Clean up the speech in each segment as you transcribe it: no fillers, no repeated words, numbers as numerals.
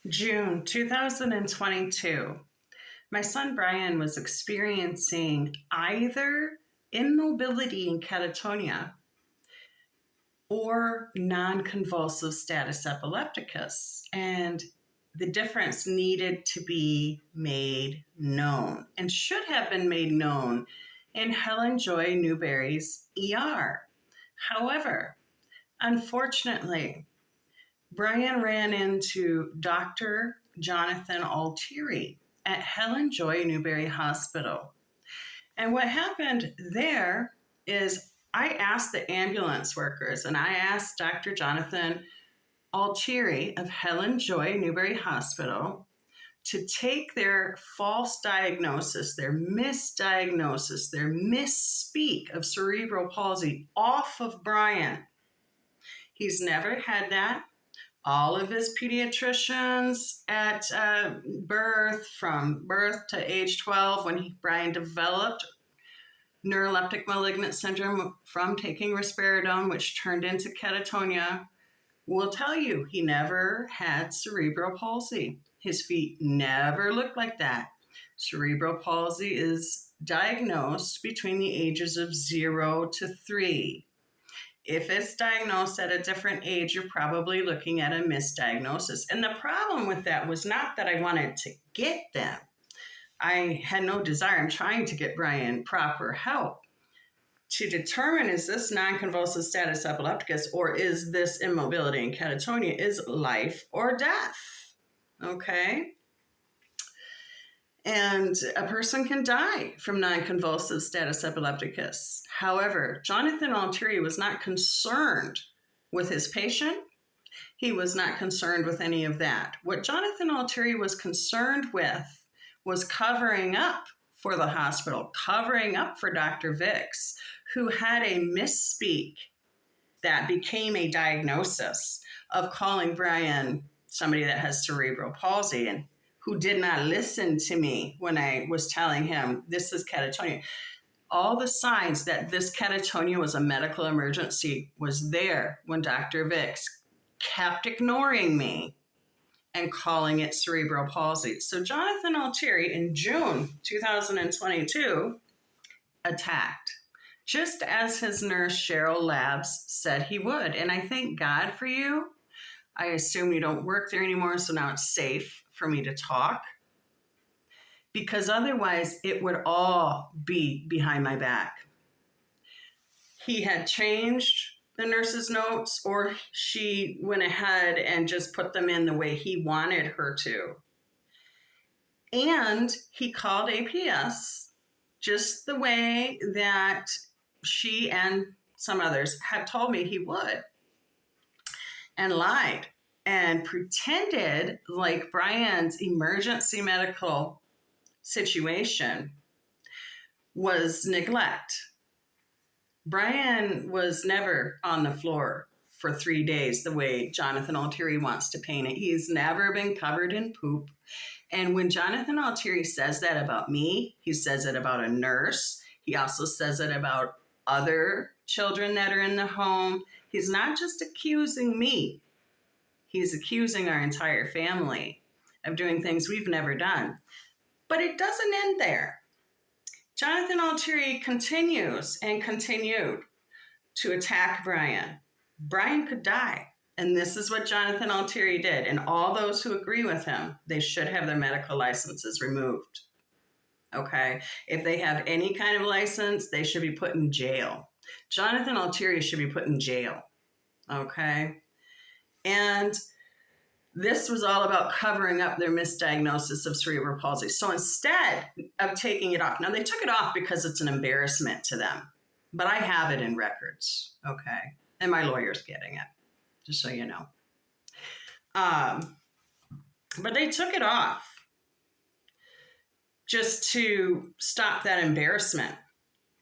June 2022. My son Brian was experiencing either immobility and catatonia or non-convulsive status epilepticus. And the difference needed to be made known and should have been made known in Helen Joy Newberry's ER. However, unfortunately, Brian ran into Dr. Jonathan Altieri at Helen Joy Newberry Hospital. And what happened there is I asked the ambulance workers and I asked Dr. Jonathan Altieri of Helen Joy Newberry Hospital to take their false diagnosis, their misdiagnosis, their misspeak of cerebral palsy off of Brian. He's never had that. All of his pediatricians at birth, from birth to age 12, when Brian developed neuroleptic malignant syndrome from taking risperidone, which turned into catatonia, will tell you he never had cerebral palsy. His feet never looked like that. Cerebral palsy is diagnosed between the ages of 0 to 3. If it's diagnosed at a different age, you're probably looking at a misdiagnosis. And the problem with that was not that I wanted to get them. I had no desire. I'm trying to get Brian proper help to determine, is this non-convulsive status epilepticus or is this immobility and catatonia, is life or death. Okay? And a person can die from non-convulsive status epilepticus. However, Jonathan Altieri was not concerned with his patient. He was not concerned with any of that. What Jonathan Altieri was concerned with was covering up for the hospital, covering up for Dr. Vicks, who had a misspeak that became a diagnosis of calling Brian somebody that has cerebral palsy, and who did not listen to me when I was telling him this is catatonia. All the signs that this catatonia was a medical emergency was there when Dr. Vicks kept ignoring me and calling it cerebral palsy. So Jonathan Altieri in June 2022 attacked, just as his nurse Cheryl Labs said he would. And I thank God for you. I assume you don't work there anymore, so now it's safe for me to talk, because otherwise it would all be behind my back. He had changed the nurse's notes, or she went ahead and just put them in the way he wanted her to. And he called APS just the way that she and some others have told me he would, and lied and pretended like Brian's emergency medical situation was neglect. Brian was never on the floor for 3 days the way Jonathan Altieri wants to paint it. He's never been covered in poop. And when Jonathan Altieri says that about me, he says it about a nurse. He also says it about other children that are in the home. He's not just accusing me. He's accusing our entire family of doing things we've never done. But it doesn't end there. Jonathan Altieri continues and continued to attack Brian. Brian could die. And this is what Jonathan Altieri did. And all those who agree with him, they should have their medical licenses removed. Okay? If they have any kind of license, they should be put in jail. Jonathan Altieri should be put in jail. Okay? And this was all about covering up their misdiagnosis of cerebral palsy. So instead of taking it off, now they took it off because it's an embarrassment to them, but I have it in records, okay? And my lawyer's getting it, just so you know. But they took it off just to stop that embarrassment.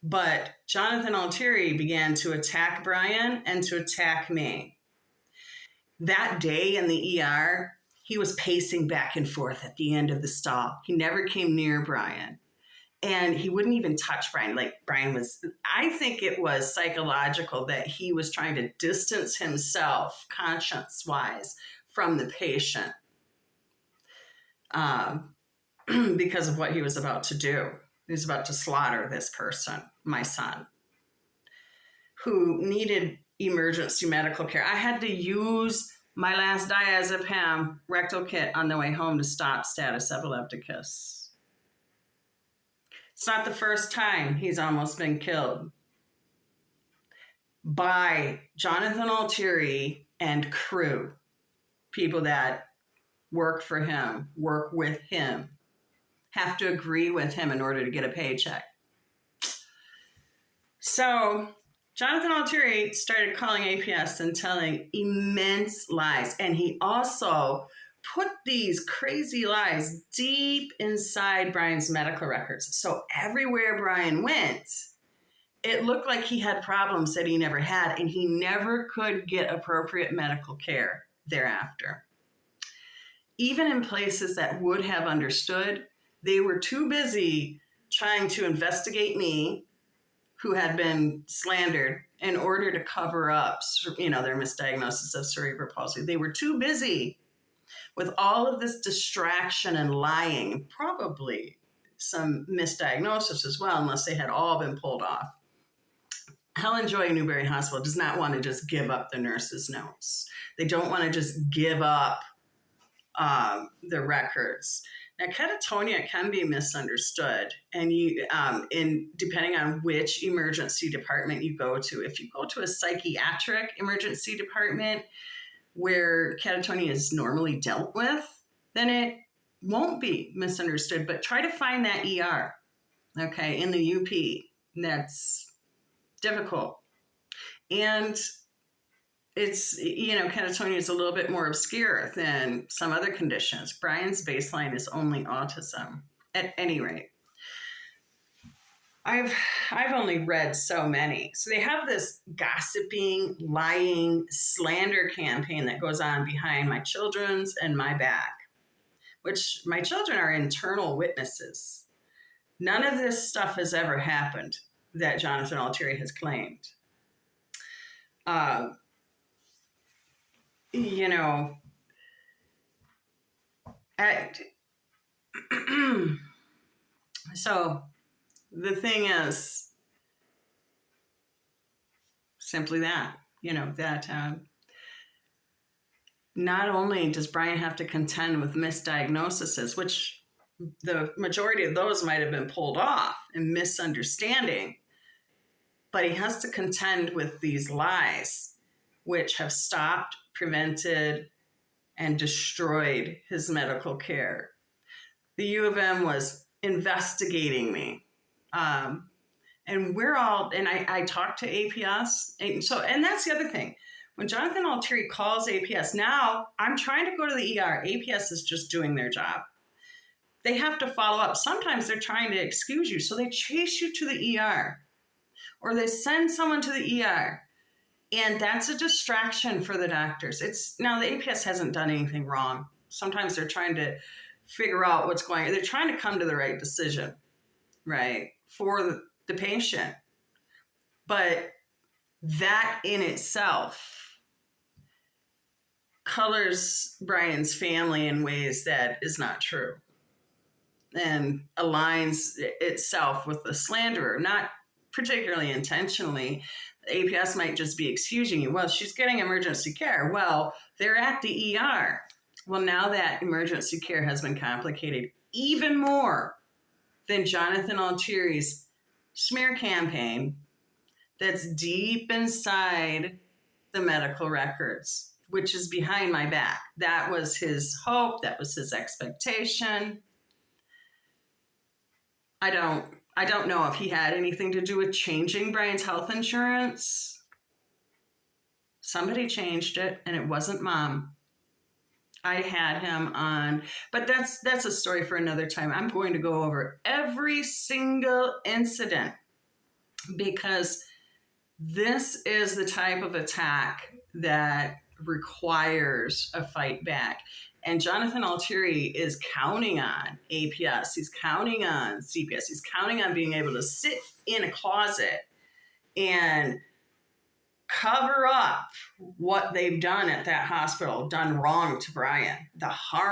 But Jonathan Altieri began to attack Brian and to attack me. That day in the ER, he was pacing back and forth at the end of the stall. He never came near Brian. And he wouldn't even touch Brian. Like Brian was, I think it was psychological that he was trying to distance himself conscience-wise from the patient. um, because of what he was about to do. He was about to slaughter this person, my son, who needed emergency medical care. I had to use my last diazepam rectal kit on the way home to stop status epilepticus. It's not the first time he's almost been killed by Jonathan Altieri and crew, people that work for him, work with him, have to agree with him in order to get a paycheck. So Jonathan Altieri started calling APS and telling immense lies. And he also put these crazy lies deep inside Brian's medical records. So everywhere Brian went, it looked like he had problems that he never had, and he never could get appropriate medical care thereafter. Even in places that would have understood, they were too busy trying to investigate me, who had been slandered, in order to cover up, their misdiagnosis of cerebral palsy. They were too busy with all of this distraction and lying, probably some misdiagnosis as well, unless they had all been pulled off. Helen Joy Newberry Hospital does not want to just give up the nurses' notes. They don't want to just give up the records. Now, catatonia can be misunderstood, and depending on which emergency department you go to. If you go to a psychiatric emergency department where catatonia is normally dealt with, then it won't be misunderstood. But try to find that ER, okay, in the UP. That's difficult. And it's, catatonia is a little bit more obscure than some other conditions. Brian's baseline is only autism, at any rate. I've only read so many. So they have this gossiping, lying, slander campaign that goes on behind my children's and my back, which my children are internal witnesses. None of this stuff has ever happened that Jonathan Altieri has claimed. So the thing is simply that, not only does Brian have to contend with misdiagnoses, which the majority of those might have been pulled off and misunderstanding, but he has to contend with these lies, which have stopped, prevented, and destroyed his medical care. The U of M was investigating me. And I talked to APS. And that's the other thing. When Jonathan Altieri calls APS, now I'm trying to go to the ER. APS is just doing their job. They have to follow up. Sometimes they're trying to excuse you, so they chase you to the ER. Or they send someone to the ER. And that's a distraction for the doctors. Now the APS hasn't done anything wrong. Sometimes they're trying to figure out what's going on. They're trying to come to the right decision, right, for the patient. But that in itself colors Brian's family in ways that is not true and aligns itself with the slanderer, not particularly intentionally. APS might just be excusing you. Well, she's getting emergency care. Well, they're at the ER. Well, now that emergency care has been complicated even more than Jonathan Altieri's smear campaign that's deep inside the medical records, which is behind my back. That was his hope. That was his expectation. I don't know if he had anything to do with changing Brian's health insurance. Somebody changed it, and it wasn't Mom. I had him on, but that's a story for another time. I'm going to go over every single incident because this is the type of attack that requires a fight back. And Jonathan Altieri is counting on APS. He's counting on CPS. He's counting on being able to sit in a closet and cover up what they've done at that hospital, done wrong to Brian, the harm